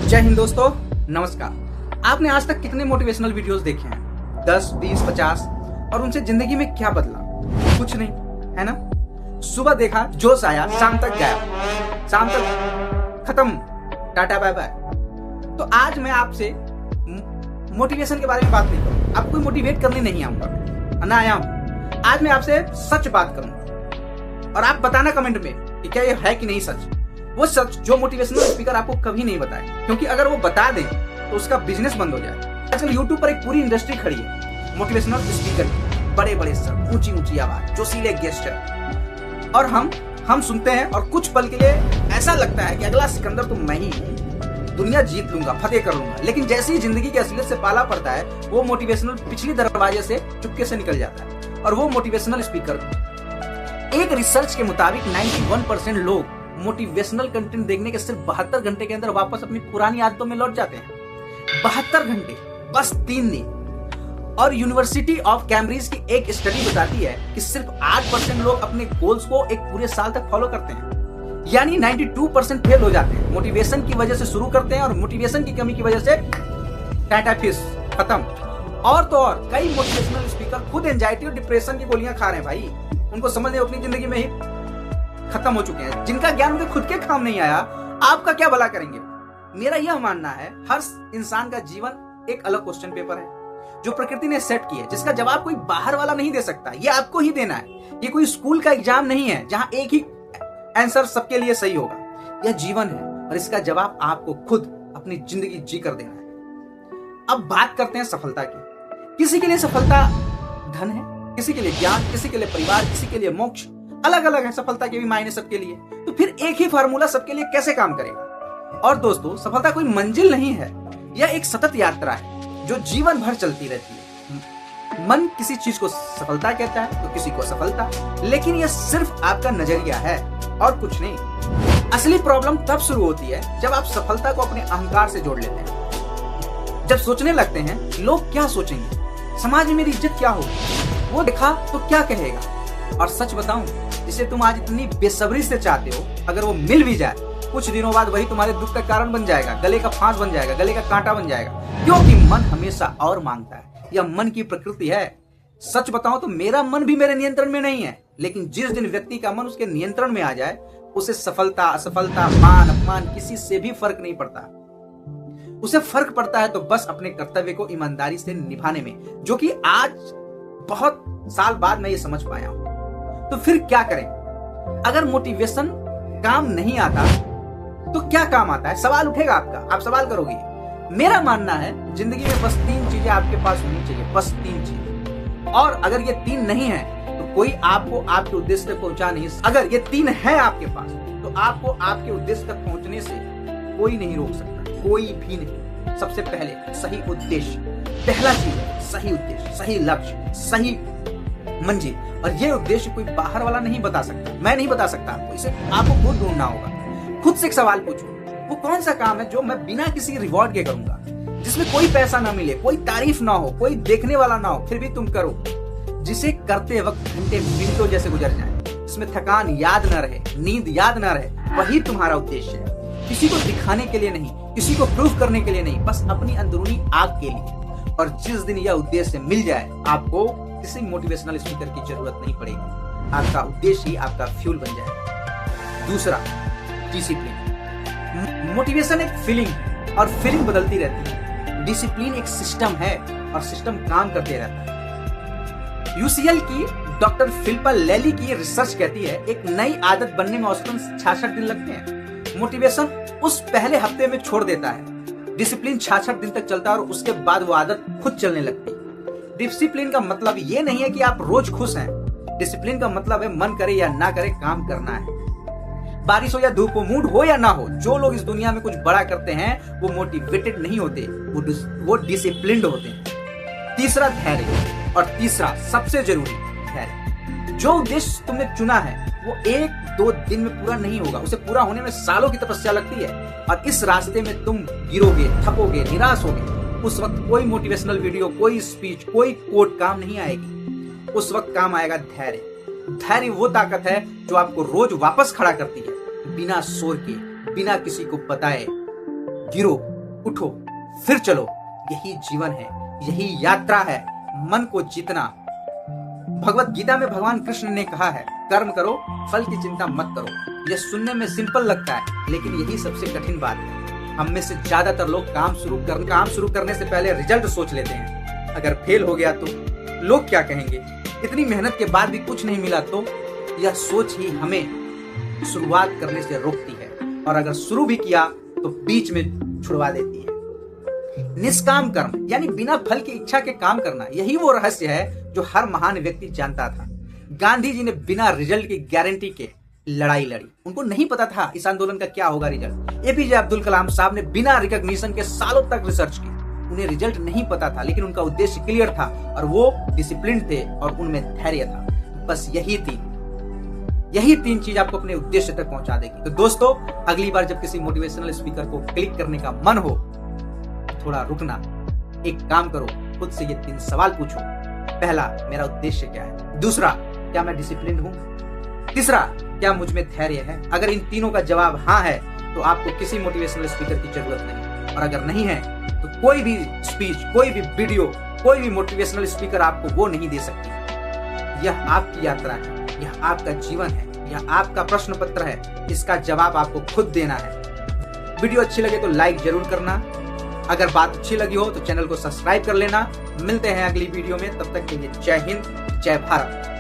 जय हिंद दोस्तों, नमस्कार। आपने आज तक कितने मोटिवेशनल वीडियोस देखे हैं? 10, 20, 50। और उनसे जिंदगी में क्या बदला? कुछ नहीं, है ना? सुबह देखा, जोश आया, शाम तक गायब, शाम तक खत्म, टाटा बाय बाय। तो आज मैं आपसे मोटिवेशन के बारे में बात नहीं करूंगा। आपको मोटिवेट करने नहीं आऊंगा, ना आया हूं। आज मैं आपसे सच बात करूंगा और आप बताना कमेंट में कि क्या ये है कि नहीं सच। वो सच जो मोटिवेशनल स्पीकर आपको कभी नहीं बताए, क्योंकि अगर वो बता दें तो उसका बिजनेस बंद हो जाए। आजकल यूट्यूब पर एक पूरी इंडस्ट्री खड़ी है मोटिवेशनल स्पीकर की। बड़े बड़े सर, ऊंची ऊंची आवाज, जोशीले गेस्टर, और हम सुनते हैं और कुछ पल के लिए ऐसा लगता है कि अगला सिकंदर तो मैं ही हूं, दुनिया जीत लूंगा, फतेह कर लूंगा। लेकिन जैसे ही जिंदगी की असलियत से पाला पड़ता है, वो मोटिवेशनल पिछले दरवाजे से चुपके से निकल जाता है। और वो मोटिवेशनल स्पीकर, एक रिसर्च के मुताबिक 91% लोग मोटिवेशनल कंटेंट देखने के सिर्फ 72 घंटे के अंदर वापस अपनी पुरानी आदतों में लौट जाते हैं। 72 घंटे, बस 3 दिन। और यूनिवर्सिटी ऑफ कैम्ब्रिज की एक स्टडी बताती है कि सिर्फ 8% लोग अपने गोल्स को एक पूरे साल तक फॉलो करते हैं। यानी 92% फेल हो जाते हैं। मोटिवेशन की वजह से शुरू करते हैं और मोटिवेशन की कमी की वजह से टाटा फिश, खत्म। और तो और कई मोटिवेशनल स्पीकर खुद एंजाइटी और डिप्रेशन की गोलियां खा रहे हैं भाई। उनको समझ नहीं, अपनी जिंदगी में ही खत्म हो चुके हैं। जिनका ज्ञान उनके खुद के काम नहीं आया, आपका क्या भला करेंगे? मेरा यह मानना है, हर इंसान का जीवन एक अलग क्वेश्चन पेपर है जो प्रकृति ने सेट की है, जिसका जवाब कोई बाहर वाला नहीं दे सकता। ये आपको ही देना है। ये कोई स्कूल का एग्जाम नहीं है जहां एक ही आंसर सबके लिए सही होगा। यह जीवन है और इसका जवाब आपको खुद अपनी जिंदगी जी कर देना है। अब बात करते हैं सफलता की। किसी के लिए सफलता धन है, किसी के लिए ज्ञान, किसी के लिए परिवार, किसी के लिए मोक्ष। अलग अलग है सफलता के भी मायने सबके लिए। तो फिर एक ही फार्मूला सबके लिए कैसे काम करेगा? और दोस्तों, सफलता कोई मंजिल नहीं है, यह एक सतत यात्रा है जो जीवन भर चलती रहती है। मन किसी चीज को सफलता कहता है तो किसी को असफलता, लेकिन यह सिर्फ आपका नजरिया है और कुछ नहीं। असली प्रॉब्लम तब शुरू होती है जब आप सफलता को अपने अहंकार से जोड़ लेते हैं। जब सोचने लगते हैं लोग क्या सोचेंगे, समाज में मेरी इज्जत क्या होगी, वो देखा तो क्या कहेगा। और सच बताऊं, जिसे तुम आज इतनी बेसब्री से चाहते हो, अगर वो मिल भी जाए, कुछ दिनों बाद वही तुम्हारे दुख का कारण बन जाएगा, गले का फांस बन जाएगा, गले का कांटा बन जाएगा। क्योंकि मन हमेशा और मांगता है, यह मन की प्रकृति है। सच बताऊं तो मेरा मन भी मेरे नियंत्रण में नहीं है, लेकिन जिस दिन व्यक्ति का मन उसके नियंत्रण में आ जाए, उसे सफलता, असफलता, मान, अपमान किसी से भी फर्क नहीं पड़ता। उसे फर्क पड़ता है तो बस अपने कर्तव्य को ईमानदारी से निभाने में, जो कि आज बहुत साल बाद मैं ये समझ पाया हूं। तो फिर क्या करें? अगर मोटिवेशन काम नहीं आता तो क्या काम आता है? सवाल उठेगा आपका, आप सवाल करोगे। मेरा मानना है, जिंदगी में बस 3 चीजें आपके पास होनी चाहिए, बस 3 चीजें। और अगर ये 3 नहीं है तो कोई आपको आपके उद्देश्य तक पहुंचा नहीं। अगर ये 3 है आपके पास तो आपको आपके उद्देश्य तक पहुंचने से कोई नहीं रोक सकता, कोई भी नहीं। सबसे पहले सही उद्देश्य, पहला चीज सही उद्देश्य, सही लक्ष्य, सही मंजिल। और ये उद्देश्य कोई बाहर वाला नहीं बता सकता, मैं नहीं बता सकता आपको। इसे आपको खुद ढूंढना होगा। खुद से एक सवाल पूछो, वो कौन सा काम है जो मैं बिना किसी रिवॉर्ड के करूंगा, जिसमें कोई पैसा ना मिले, कोई तारीफ ना हो, कोई देखने वाला ना हो, फिर भी तुम करो, जिसे करते वक्त घंटे मिनटों जैसे गुजर जाए, इसमें थकान याद ना रहे, नींद याद ना रहे। वही तुम्हारा उद्देश्य है। किसी को दिखाने के लिए नहीं, किसी को प्रूफ करने के लिए नहीं, बस अपनी अंदरूनी आग के लिए। और जिस दिन यह उद्देश्य मिल जाए, आपको किसी मोटिवेशनल स्पीकर की जरूरत नहीं पड़ेगी। आपका उद्देश्य ही आपका फ्यूल बन जाएगा। दूसरा, डिसिप्लिन। मोटिवेशन एक फीलिंग है और फीलिंग बदलती रहती है। डिसिप्लिन एक सिस्टम है और सिस्टम काम करते रहता है। यूसीएल की डॉक्टर फिलिपा लैली की रिसर्च कहती है, एक नई आदत बनने में औसतन 66 दिन लगते हैं। मोटिवेशन उस पहले हफ्ते में छोड़ देता है। डिसिप्लिन 66 दिन तक चलता है और उसके बाद वो आदत खुद चलने लगती है। डिसिप्लिन का मतलब ये नहीं है कि आप रोज खुश हैं। डिसिप्लिन का मतलब है मन करे या ना करे, काम करना है। बारिश हो या धूप हो, मूड हो या ना हो, जो लोग इस दुनिया में कुछ बड़ा करते हैं वो मोटिवेटेड नहीं होते, वो डिसिप्लिन्ड होते हैं। तीसरा, धैर्य। और तीसरा सबसे जरूरी, धैर्य। जो उद्देश्य तुमने चुना है वो 1-2 दिन में पूरा नहीं होगा, उसे पूरा होने में सालों की तपस्या लगती है। और इस रास्ते में तुम गिरोगे, थकोगे, निराश होगे। उस वक्त कोई मोटिवेशनल वीडियो, कोई स्पीच, कोई कोट काम नहीं आएगी। उस वक्त काम आएगा धैर्य। धैर्य वो ताकत है जो आपको रोज वापस खड़ा करती है, बिना शोर के, बिना किसी को बताए। गिरो, उठो, फिर चलो। यही जीवन है, यही यात्रा है, मन को जीतना। भगवत गीता में भगवान कृष्ण ने कहा है, कर्म करो, फल की चिंता मत करो। यह सुनने में सिंपल लगता है, लेकिन यही सबसे कठिन बात है। हम में से ज्यादातर लोग काम शुरू करने से पहले रिजल्ट सोच लेते हैं। अगर फेल हो गया तो लोग क्या कहेंगे, इतनी मेहनत के बाद भी कुछ नहीं मिला तो। यह सोच ही हमें शुरुआत करने से रोकती है, और अगर शुरू भी किया तो बीच में छुड़वा देती है। निष्काम कर्म यानी बिना फल की इच्छा के काम करना, यही वो रहस्य है जो हर महान व्यक्ति जानता था। गांधी जी ने बिना रिजल्ट की गारंटी के लड़ाई लड़ी। उनको नहीं पता था इस आंदोलन का क्या होगा रिजल्ट। एपीजे अब्दुल कलाम साहब ने बिना रिकॉग्निशन के सालों तक रिसर्च की। उन्हें रिजल्ट नहीं पता था, लेकिन उनका उद्देश्य क्लियर था और वो डिसिप्लिन थे और उनमें धैर्य था। बस यही तीन चीज आपको अपने उद्देश्य तक पहुंचा देगी। तो दोस्तों, अगली बार जब किसी मोटिवेशनल स्पीकर को क्लिक करने का मन हो, थोड़ा रुकना, एक काम करो, खुद से ये 3 सवाल पूछो। पहला, मेरा उद्देश्य क्या है? दूसरा, क्या मैं डिसिप्लिन हूं? तीसरा, क्या मुझ में धैर्य है? अगर इन तीनों का जवाब हाँ है तो आपको किसी मोटिवेशनल स्पीकर की जरूरत नहीं, और अगर नहीं है तो कोई भी स्पीच, कोई भी वीडियो, कोई भी मोटिवेशनल स्पीकर आपको वो नहीं दे सकती। यह आपकी यात्रा है, यह आपका जीवन है, यह आपका प्रश्न पत्र है। इसका जवाब आपको खुद देना है। वीडियो अच्छी लगे तो लाइक जरूर करना। अगर बात अच्छी लगी हो तो चैनल को सब्सक्राइब कर लेना। मिलते हैं अगली वीडियो में, तब तक के लिए जय हिंद, जय भारत।